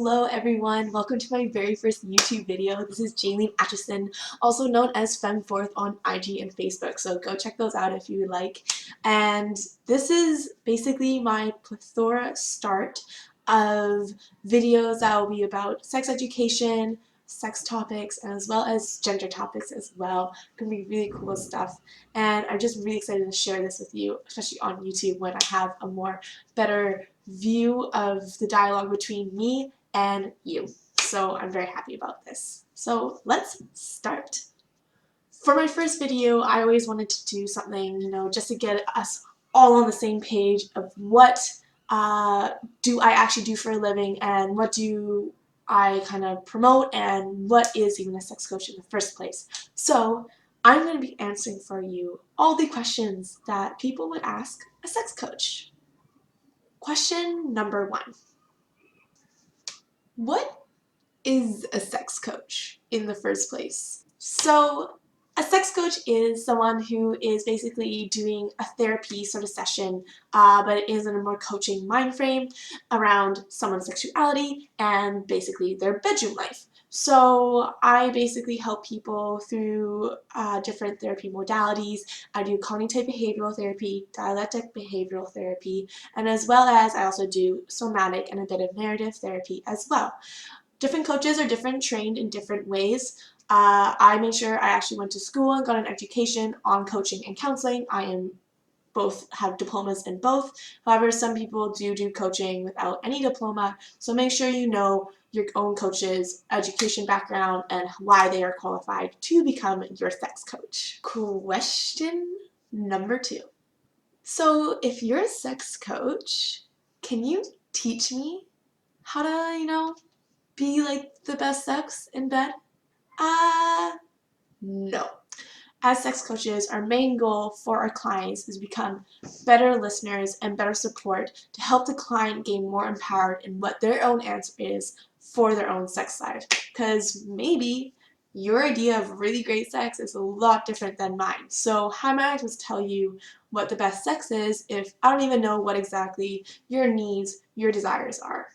Hello everyone, welcome to my very first YouTube video. This is Jaylene Atchison, also known as Femforth on IG and Facebook, so go check those out if you would like. And this is basically my plethora start of videos that will be about sex education, sex topics, as well as gender topics as well. It's going to be really cool stuff, and I'm just really excited to share this with you, especially on YouTube when I have a more better view of the dialogue between me and you. So I'm very happy about this. So let's start. For my first video, I always wanted to do something, just to get us all on the same page of what do I actually do for a living and what do I kind of promote and what is even a sex coach in the first place. So I'm going to be answering for you all the questions that people would ask a sex coach. Question number 1. What is a sex coach in the first place? So a sex coach is someone who is basically doing a therapy sort of session, but it is in a more coaching mind frame around someone's sexuality and basically their bedroom life. So I basically help people through different therapy modalities. I do cognitive behavioral therapy, dialectic behavioral therapy, and as well as I also do somatic and a bit of narrative therapy as well. Different coaches are trained in different ways. I made sure I actually went to school and got an education on coaching and counseling. Have diplomas in both. However, some people do coaching without any diploma, so make sure you know your own coach's education background and why they are qualified to become your sex coach. Question number 2. So if you're a sex coach, can you teach me how to, be like the best sex in bed? No. As sex coaches, our main goal for our clients is to become better listeners and better support to help the client gain more empowered in what their own answer is for their own sex life. Because maybe your idea of really great sex is a lot different than mine. So how am I supposed to tell you what the best sex is if I don't even know what exactly your needs, your desires are?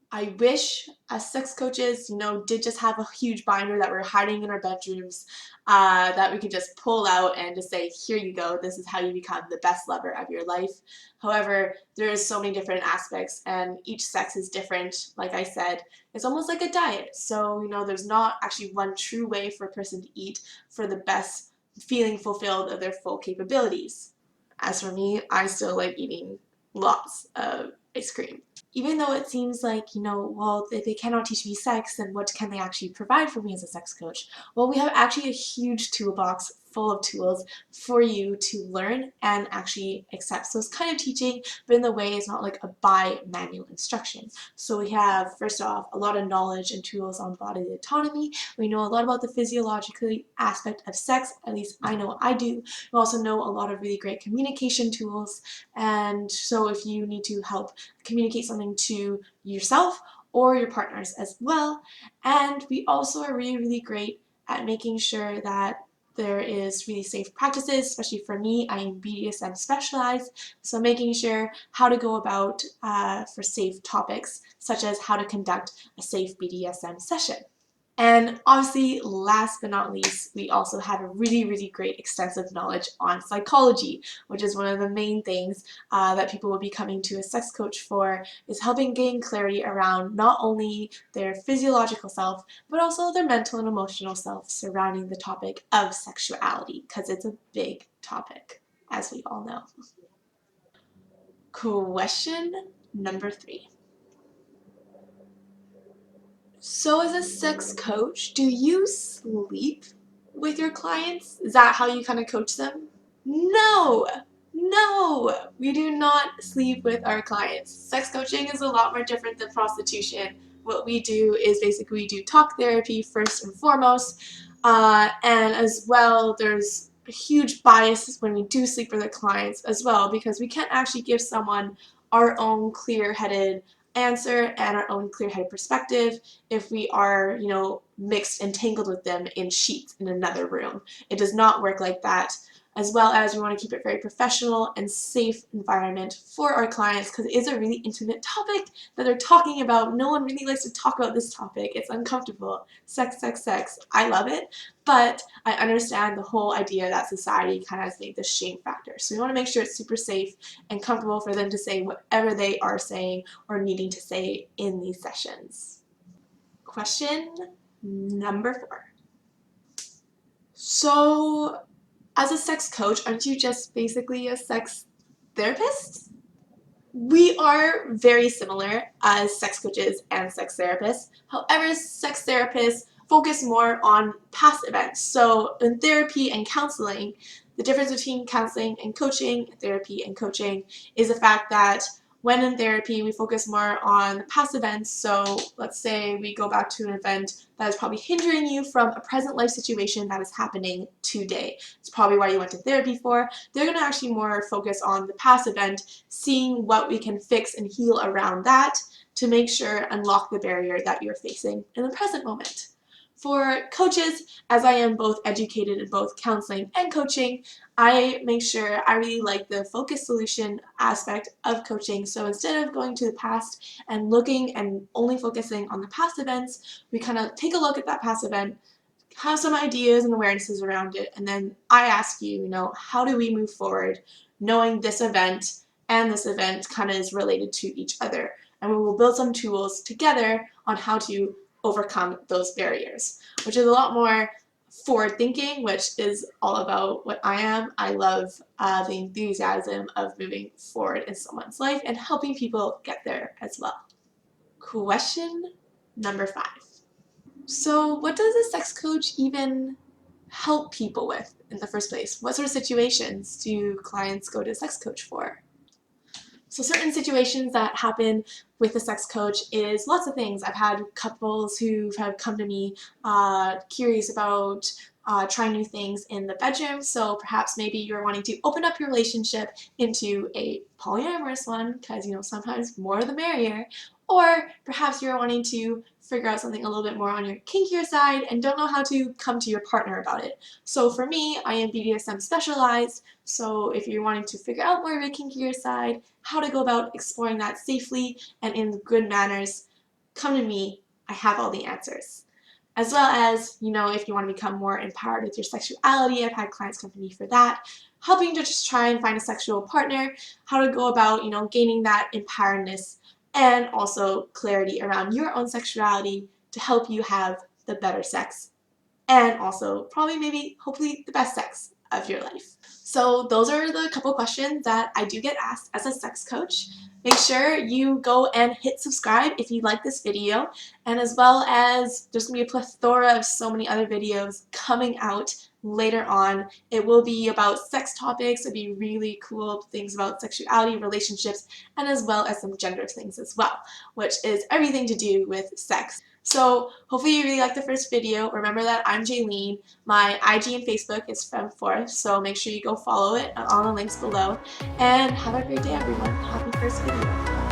I wish as sex coaches, did just have a huge binder that we're hiding in our bedrooms that we could just pull out and just say, here you go, this is how you become the best lover of your life. However, there's so many different aspects and each sex is different. Like I said, it's almost like a diet. So, there's not actually one true way for a person to eat for the best feeling fulfilled of their full capabilities. As for me, I still like eating lots of ice cream. Even though it seems like, well, if they cannot teach me sex, then what can they actually provide for me as a sex coach? Well, we have actually a huge toolbox full of tools for you to learn and actually accept. So it's kind of teaching, but in the way it's not like a by manual instruction. So we have, first off, a lot of knowledge and tools on bodily autonomy. We know a lot about the physiological aspect of sex, at least I know I do. We also know a lot of really great communication tools, and so if you need to help communicate something to yourself or your partners as well. And we also are really, really great at making sure that there is really safe practices, especially for me, I am BDSM specialized, so making sure how to go about for safe topics, such as how to conduct a safe BDSM session. And obviously, last but not least, we also have a really, really great extensive knowledge on psychology, which is one of the main things that people will be coming to a sex coach for, is helping gain clarity around not only their physiological self, but also their mental and emotional self surrounding the topic of sexuality, because it's a big topic, as we all know. Question number 3. So as a sex coach, do you sleep with your clients? Is that how you kind of coach them? No! No! We do not sleep with our clients. Sex coaching is a lot more different than prostitution. What we do is basically we do talk therapy first and foremost, and as well there's a huge bias when we do sleep with our clients as well, because we can't actually give someone our own clear-headed answer and our own clear-headed perspective if we are, mixed and tangled with them in sheets in another room. It does not work like that. as well as we want to keep it very professional and safe environment for our clients because it is a really intimate topic that they're talking about. No one really likes to talk about this topic. It's uncomfortable. Sex, sex, sex. I love it, but I understand the whole idea that society kind of has made this shame factor. So we want to make sure it's super safe and comfortable for them to say whatever they are saying or needing to say in these sessions. Question number 4. So, as a sex coach, aren't you just basically a sex therapist? We are very similar as sex coaches and sex therapists. However, sex therapists focus more on past events. So in therapy and counseling, the difference between counseling and coaching, therapy and coaching, is the fact that when in therapy, we focus more on past events. So let's say we go back to an event that is probably hindering you from a present life situation that is happening today. It's probably why you went to therapy for. They're going to actually more focus on the past event, seeing what we can fix and heal around that to make sure unlock the barrier that you're facing in the present moment. For coaches, as I am both educated in both counseling and coaching, I make sure I really like the focus solution aspect of coaching. So instead of going to the past and looking and only focusing on the past events, we kind of take a look at that past event, have some ideas and awarenesses around it, and then I ask you, how do we move forward knowing this event and this event kind of is related to each other. And we will build some tools together on how to overcome those barriers, which is a lot more forward thinking, which is all about what I am. I love the enthusiasm of moving forward in someone's life and helping people get there as well. Question number 5. So what does a sex coach even help people with in the first place? What sort of situations do clients go to a sex coach for? So certain situations that happen with a sex coach is lots of things. I've had couples who have come to me curious about trying new things in the bedroom. So perhaps maybe you're wanting to open up your relationship into a polyamorous one because, sometimes more the merrier. Or perhaps you're wanting to figure out something a little bit more on your kinkier side and don't know how to come to your partner about it. So for me, I am BDSM specialized. So if you're wanting to figure out more of your kinkier side, how to go about exploring that safely and in good manners, come to me. I have all the answers. As well as, if you want to become more empowered with your sexuality, I've had clients come to me for that, helping to just try and find a sexual partner, how to go about, gaining that empoweredness and also clarity around your own sexuality to help you have the better sex and also probably maybe hopefully the best sex of your life. So those are the couple questions that I do get asked as a sex coach. Make sure you go and hit subscribe if you like this video, and as well as there's going to be a plethora of so many other videos coming out later on. It will be about sex topics, it'll be really cool things about sexuality, relationships, and as well as some gender things as well, which is everything to do with sex. So hopefully you really liked the first video. Remember that I'm Jaylene. My IG and Facebook is Femforth, so make sure you go follow it on the links below. And have a great day, everyone. Happy first video.